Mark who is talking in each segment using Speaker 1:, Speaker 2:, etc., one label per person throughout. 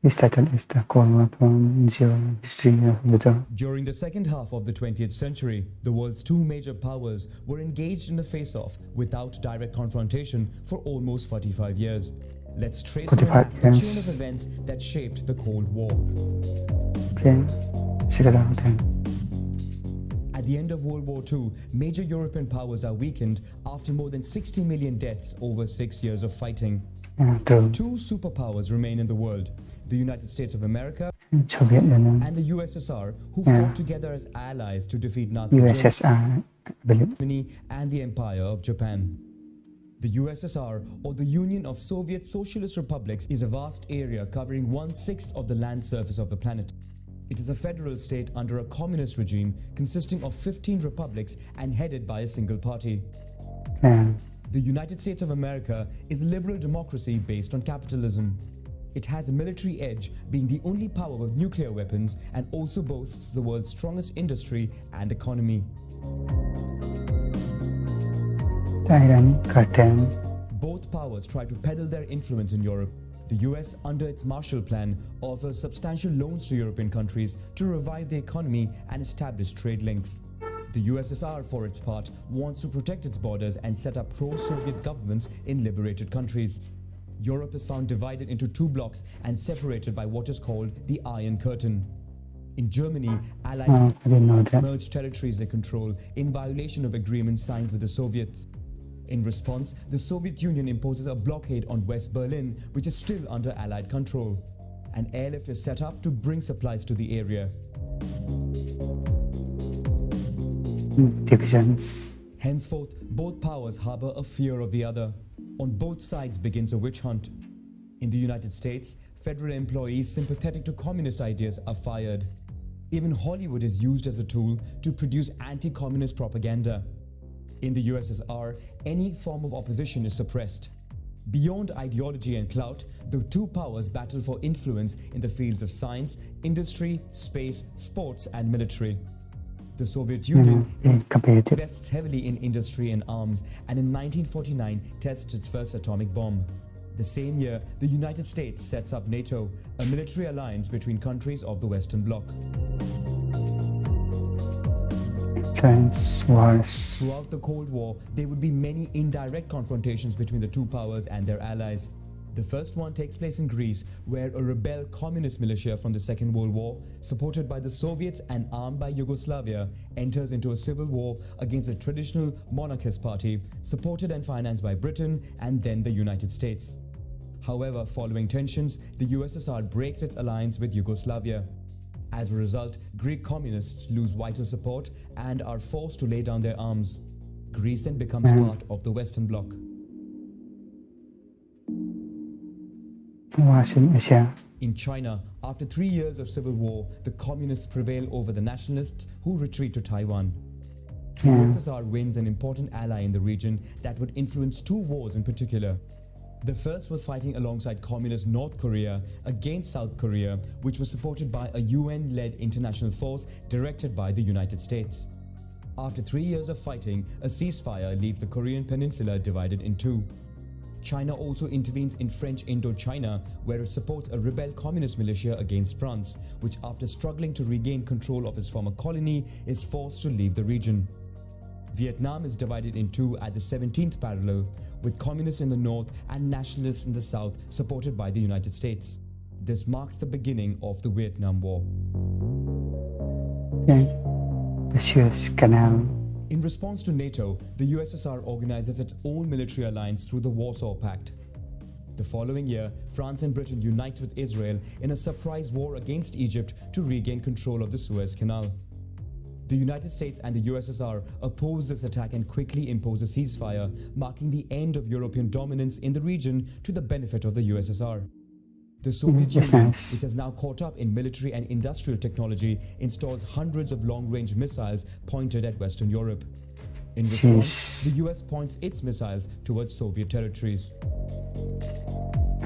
Speaker 1: This title is the Cold War GeoHistory of the.
Speaker 2: During the second half of the 20th century, the world's two major powers were engaged in a face-off without direct confrontation for almost 45 years. Let's trace back the chain of events that shaped the Cold War.
Speaker 1: Okay, sige lang tayo.
Speaker 2: At the end of World War II, major European powers are weakened after more than 60 million deaths over 6 years of fighting. Two superpowers remain in the world, the United States of America
Speaker 1: Soviet Union
Speaker 2: and the USSR, who fought together as allies to defeat Nazi
Speaker 1: USSR, I believe.
Speaker 2: Germany and the Empire of Japan. The USSR, or the Union of Soviet Socialist Republics, is a vast area covering 1/6 of the land surface of the planet. It is a federal state under a communist regime consisting of 15 republics and headed by a single party. The United States of America is a liberal democracy based on capitalism. It has a military edge, being the only power with nuclear weapons, and also boasts the world's strongest industry and economy. Both powers try to peddle their influence in Europe. The US, under its Marshall Plan, offers substantial loans to European countries to revive the economy and establish trade links. The USSR, for its part, wants to protect its borders and set up pro-Soviet governments in liberated countries. Europe is found divided into two blocks and separated by what is called the Iron Curtain. In Germany, Allies merged territories they control in violation of agreements signed with the Soviets. In response, the Soviet Union imposes a blockade on West Berlin, which is still under Allied control. An airlift is set up to bring supplies to the area.
Speaker 1: Divisions.
Speaker 2: Henceforth, both powers harbor a fear of the other. On both sides begins a witch hunt. In the United States, federal employees sympathetic to communist ideas are fired. Even Hollywood is used as a tool to produce anti-communist propaganda. In the USSR, any form of opposition is suppressed. Beyond ideology and clout, the two powers battle for influence in the fields of science, industry, space, sports, and military. The Soviet Union invests heavily in industry and arms, and in 1949 tests its first atomic bomb. The same year, the United States sets up NATO, a military alliance between countries of the Western Bloc. Throughout the Cold War, there would be many indirect confrontations between the two powers and their allies. The first one takes place in Greece, where a rebel communist militia from the Second World War, supported by the Soviets and armed by Yugoslavia, enters into a civil war against a traditional monarchist party, supported and financed by Britain and then the United States. However, following tensions, the USSR breaks its alliance with Yugoslavia. As a result, Greek communists lose vital support and are forced to lay down their arms. Greece then becomes part of the Western Bloc. In China, after 3 years of civil war, the communists prevail over the nationalists, who retreat to Taiwan. The USSR wins an important ally in the region that would influence two wars in particular. The first was fighting alongside communist North Korea against South Korea, which was supported by a UN-led international force directed by the United States. After 3 years of fighting, a ceasefire leaves the Korean peninsula divided in two. China also intervenes in French Indochina, where it supports a rebel communist militia against France, which, after struggling to regain control of its former colony, is forced to leave the region. Vietnam is divided in two at the 17th parallel, with communists in the north and nationalists in the south, supported by the United States. This marks the beginning of the Vietnam War.
Speaker 1: The Suez Canal.
Speaker 2: In response to NATO, the USSR organizes its own military alliance through the Warsaw Pact. The following year, France and Britain unite with Israel in a surprise war against Egypt to regain control of the Suez Canal. The United States and the USSR oppose this attack and quickly impose a ceasefire, marking the end of European dominance in the region to the benefit of the USSR. The Soviet Union, which has now caught up in military and industrial technology, installs hundreds of long-range missiles pointed at Western Europe. In response, the US points its missiles towards Soviet territories.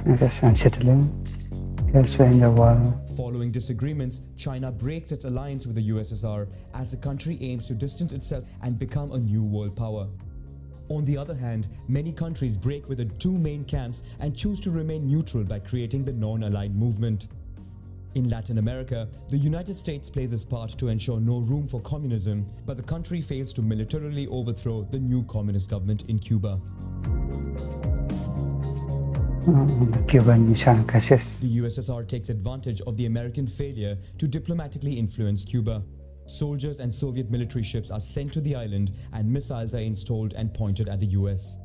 Speaker 1: That's unsettling. Elsewhere in the world.
Speaker 2: Following disagreements, China breaks its alliance with the USSR as the country aims to distance itself and become a new world power. On the other hand, many countries break with the two main camps and choose to remain neutral by creating the non-aligned movement. In Latin America, the United States plays its part to ensure no room for communism, but the country fails to militarily overthrow the new communist government in Cuba.
Speaker 1: Cuban Missile Crisis.
Speaker 2: The USSR takes advantage of the American failure to diplomatically influence Cuba. Soldiers and Soviet military ships are sent to the island and missiles are installed and pointed at the US.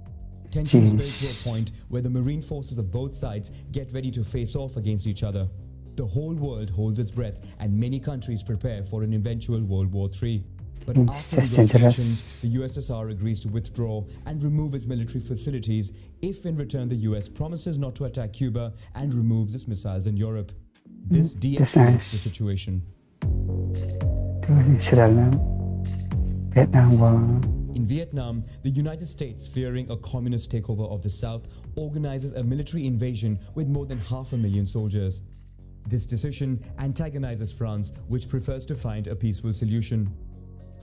Speaker 2: Tensions build to a point where the marine forces of both sides get ready to face off against each other. The whole world holds its breath and many countries prepare for an eventual World War III. But after negotiations, the USSR agrees to withdraw and remove its military facilities if in return the US promises not to attack Cuba and remove its missiles in Europe. This de-escalates the situation.
Speaker 1: Vietnam War.
Speaker 2: In Vietnam, the United States, fearing a communist takeover of the South, organizes a military invasion with more than 500,000 soldiers. This decision antagonizes France, which prefers to find a peaceful solution.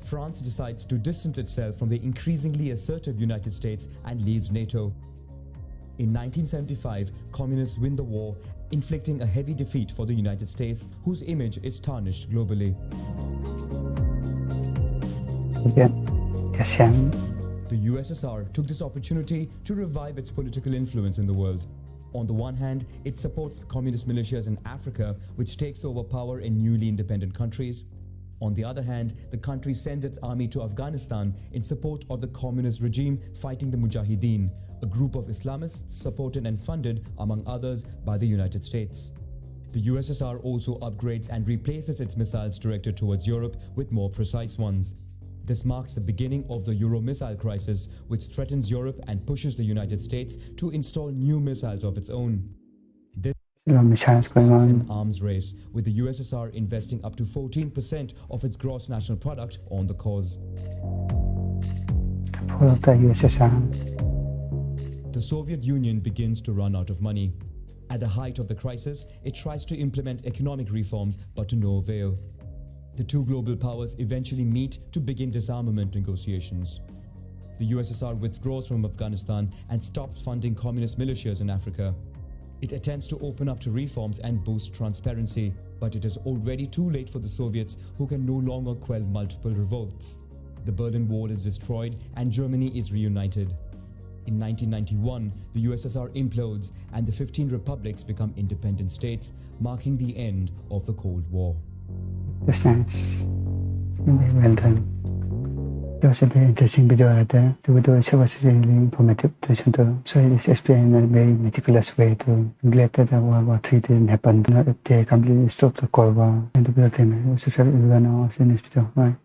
Speaker 2: France decides to distance itself from the increasingly assertive United States and leaves NATO. In 1975, communists win the war, inflicting a heavy defeat for the United States, whose image is tarnished globally. The USSR took this opportunity to revive its political influence in the world. On the one hand, it supports communist militias in Africa, which takes over power in newly independent countries. On the other hand, the country sends its army to Afghanistan in support of the communist regime fighting the Mujahideen, a group of Islamists supported and funded, among others, by the United States. The USSR also upgrades and replaces its missiles directed towards Europe with more precise ones. This marks the beginning of the Euro missile crisis, which threatens Europe and pushes the United States to install new missiles of its own. This sparks an arms race, with the USSR investing up to 14% of its gross national product on the cause. The Soviet Union begins to run out of money. At the height of the crisis, it tries to implement economic reforms, but to no avail. The two global powers eventually meet to begin disarmament negotiations. The USSR withdraws from Afghanistan and stops funding communist militias in Africa. It attempts to open up to reforms and boost transparency, but it is already too late for the Soviets, who can no longer quell multiple revolts. The Berlin Wall is destroyed and Germany is reunited. In 1991, the USSR implodes and the 15 republics become independent states, marking the end of the Cold War.
Speaker 1: Thanks. Very well done. It was a very interesting video right there. The video was really informative to listen to. So it is explained in a very meticulous way to glad that World War III didn't happen. If they completely stopped the Cold War, and the video came. Subscribe everyone else in this video. Bye.